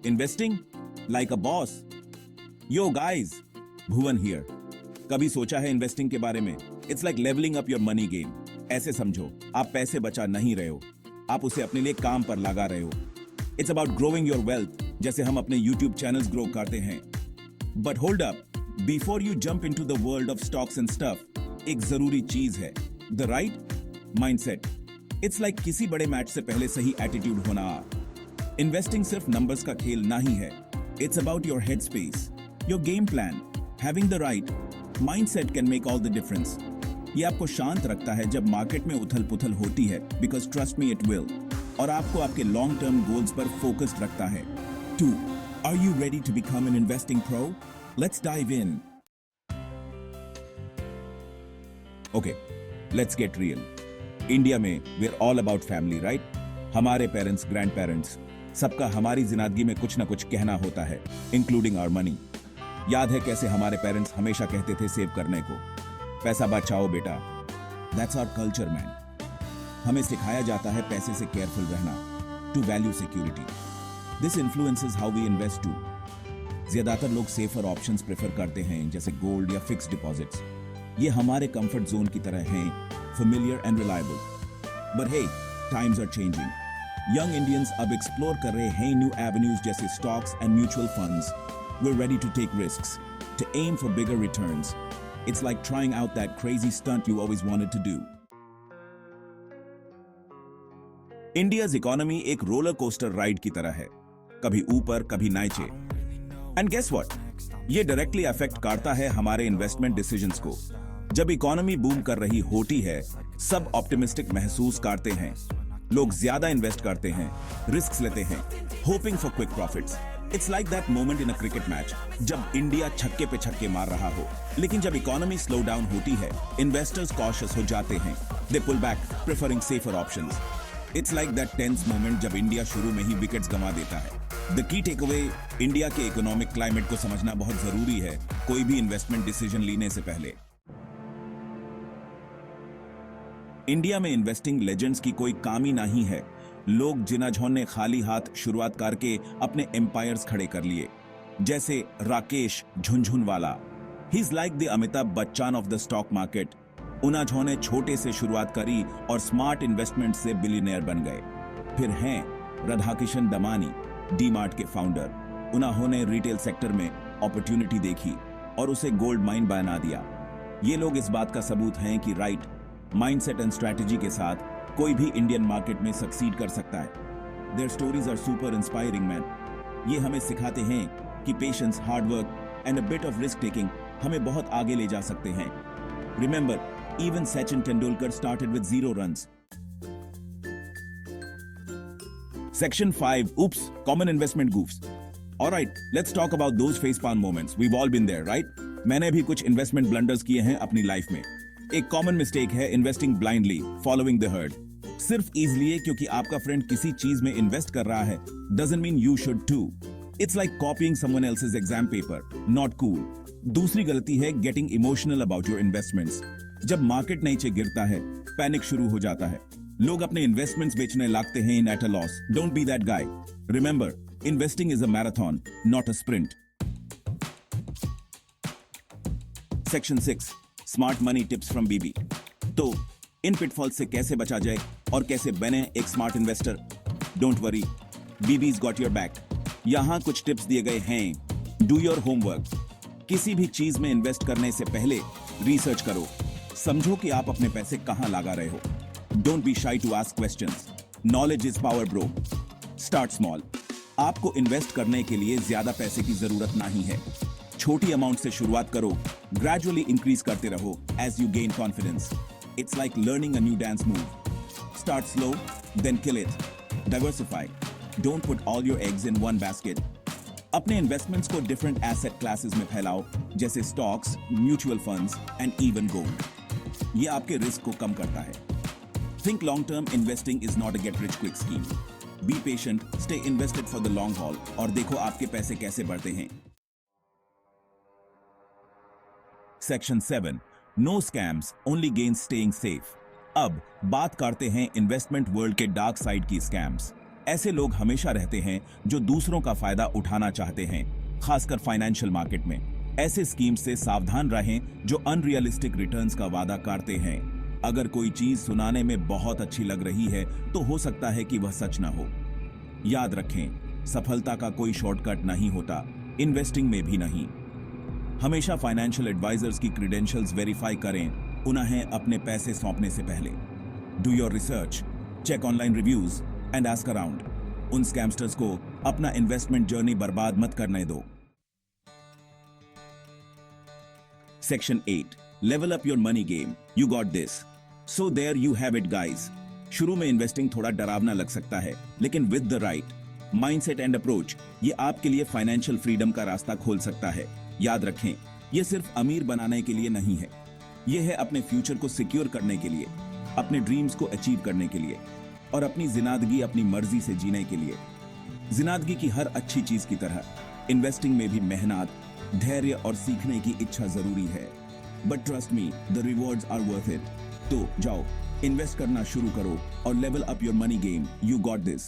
Investing like a boss. Yo guys, Bhuvan here. कभी सोचा है इन्वेस्टिंग के बारे में? It's like leveling up your money game. ऐसे समझो, आप पैसे बचा नहीं रहे हो, आप उसे अपने लिए काम पर लगा रहे हो. It's about growing your wealth, जैसे हम अपने YouTube channels grow करते हैं. But hold up, before you jump into the world of stocks and stuff, एक जरूरी चीज है, the right mindset. It's like किसी बड़े मैच से पहले सही एटीट्यूड होना. इन्वेस्टिंग सिर्फ नंबर्स का खेल नहीं है. It's about your headspace, your game plan. Having the right mindset can make all the difference. ये आपको शांत रखता है जब मार्केट में उथल-पुथल होती है, because trust me it will. और आपको आपके लॉन्ग टर्म गोल्स पर फोकस्ड रखता है. 2. Are you ready to become an investing pro? Let's dive in. Okay, let's get real. India में we're all about family, right? हमारे पेरेंट्स, ग्रैंड पेरेंट्स, सबका हमारी जिंदगी में कुछ ना कुछ कहना होता है, इंक्लूडिंग आवर मनी. याद है कैसे हमारे पेरेंट्स हमेशा कहते थे सेव करने को, पैसा बचाओ बेटा. That's our culture man. हमें सिखाया जाता है पैसे से केयरफुल रहना, to value security. This influences how we invest too. ज्यादातर लोग सेफर ऑप्शंस प्रेफर करते हैं, जैसे गोल्ड या फिक्स्ड डिपॉजिट्स. ये हमारे कंफर्ट जोन की तरह हैं, familiar and reliable. But hey, times are changing. Young Indians अब एक्सप्लोर कर रहे हैं न्यू एवेन्यूज जैसे stocks and mutual funds. We're ready to take risks, to aim for bigger returns. It's like trying out that crazy stunt you always wanted to do. India's economy एक roller coaster ride की तरह है, कभी ऊपर कभी नीचे. And guess what? ये directly affect करता है हमारे इन्वेस्टमेंट डिसीजंस को. जब इकोनॉमी बूम कर रही होती है, सब ऑप्टिमिस्टिक महसूस करते हैं. लोग ज्यादा इन्वेस्ट करते हैं, रिस्क लेते हैं, hoping for quick profits. It's like that moment in a cricket match जब इंडिया छक्के पे छक्के मार रहा हो. लेकिन जब इकोनॉमी स्लो डाउन होती है, इन्वेस्टर्स कॉशियस हो जाते हैं. They pull back, preferring safer options. It's like that tense moment जब इंडिया शुरू में ही विकेट्स गंवा देता है. The key takeaway, India के इकोनॉमिक क्लाइमेट को समझना बहुत जरूरी है कोई भी इन्वेस्टमेंट डिसीजन लेने से पहले. इंडिया में इन्वेस्टिंग लेजेंड्स की कोई कमी नहीं है. लोग जिन्होंने खाली हाथ शुरुआत करके अपने एम्पायर्स खड़े कर लिए, जैसे Rakesh Jhunjhunwala. He is like the Amitabh Bachchan of the stock market. उन्होंने छोटे से शुरुआत करी और स्मार्ट इन्वेस्टमेंट से बिलियनियर बन गए. फिर हैं राधाकिशन दमानी, डी-मार्ट के फाउंडर. उन्होंने रिटेल सेक्टर में अपॉर्चुनिटी देखी और उसे गोल्ड माइन बना दिया. ये लोग इस बात का सबूत हैं कि राइट माइंडसेट एंड स्ट्रैटेजी के साथ कोई भी इंडियन मार्केट में सक्सीड कर सकता है. Their stories are super inspiring man. ये हमें सिखाते हैं कि patience, hard work and a bit of risk taking हमें बहुत आगे ले जा सकते हैं. Remember, even Sachin Tendulkar started with 0 runs. Section 5. Oops, common investment goofs. Alright, let's talk about those facepalm moments. We've all been there, right? मैंने भी कुछ इन्वेस्टमेंट ब्लंडर्स किए हैं अपनी लाइफ में. एक कॉमन मिस्टेक है investing blindly, following the heard. सिर्फ इसलिए क्योंकि आपका फ्रेंड किसी चीज में इन्वेस्ट कर रहा है doesn't mean you should too. It's like copying someone else's exam paper. Not cool. दूसरी गलती है getting emotional about your investments. जब मार्केट नीचे गिरता है, पैनिक शुरू हो जाता है. लोग अपने इन्वेस्टमेंट्स बेचने लगते हैं इन at a loss. Don't be that guy. Remember, investing is a marathon, not a sprint. Section 6. Smart money tips from BB. तो इन पिटफॉल्स से कैसे बचा जाए और कैसे बने एक smart investor? Don't worry, BB's got your back. यहां कुछ टिप्स दिए गए हैं. Do your homework. किसी भी चीज में इन्वेस्ट करने से पहले रिसर्च करो. समझो कि आप अपने पैसे कहां लगा रहे हो. Don't be shy to ask questions. Knowledge is power bro. Start small. आपको इन्वेस्ट करने के लिए ज्यादा पैसे की जरूरत नहीं है. छोटी अमाउंट से शुरुआत करो, ग्रेजुअली इंक्रीज करते रहो as you gain confidence. It's like learning a new dance move. Start slow, then kill it. Diversify. Don't put all your eggs in one basket. अपने इन्वेस्टमेंट्स को डिफरेंट एसेट क्लासेस में फैलाओ, जैसे stocks, mutual funds and even gold. ये आपके risk को कम करता है. Think long term. Investing is not a get rich quick scheme. Be patient, stay invested for the long hall और देखो आपके पैसे कैसे बढ़ते हैं. Section 7. No scams, only gains staying safe. अब बात करते हैं इन्वेस्टमेंट वर्ल्ड के डार्क साइड की स्कैम्स. ऐसे लोग हमेशा रहते हैं जो दूसरों का फायदा उठाना चाहते हैं, खासकर फाइनेंशियल मार्केट में। ऐसे स्कीम से सावधान रहें जो अनरियलिस्टिक रिटर्न्स का वादा करते हैं। अगर कोई चीज सुनाने में बहुत अच्छी लग रही है तो हो सकता है कि वह सच न हो। याद रखें, सफलता का कोई शॉर्टकट नहीं होता, इन्वेस्टिंग में भी नहीं। हमेशा फाइनेंशियल एडवाइजर्स की क्रेडेंशियल्स वेरीफाई करें, उन्हें अपने पैसे सौंपने से पहले। Do your research, check online reviews and ask around. उन स्कैमस्टर्स को अपना इन्वेस्टमेंट जर्नी बर्बाद मत करने दो। Section 8, level up your money game, you got this. So there you have it guys. शुरू में इन्वेस्टिंग थोड़ा डरावना लग सकता है, लेकिन with the right mindset and approach ये आपके लिए फाइनेंशियल फ्रीडम का रास्ता खोल सकता है। याद रखें, ये सिर्फ अमीर बनाने के लिए नहीं है, ये है अपने फ्यूचर को सिक्योर करने के लिए, अपने ड्रीम्स को अचीव करने के लिए और अपनी जिंदगी अपनी मर्जी से जीने के लिए। जिंदगी की हर अच्छी चीज की तरह इन्वेस्टिंग में भी मेहनत, धैर्य और सीखने की इच्छा जरूरी है। But trust me, the rewards are worth it. तो जाओ, इन्वेस्ट करना शुरू करो और level up your money game, you got this.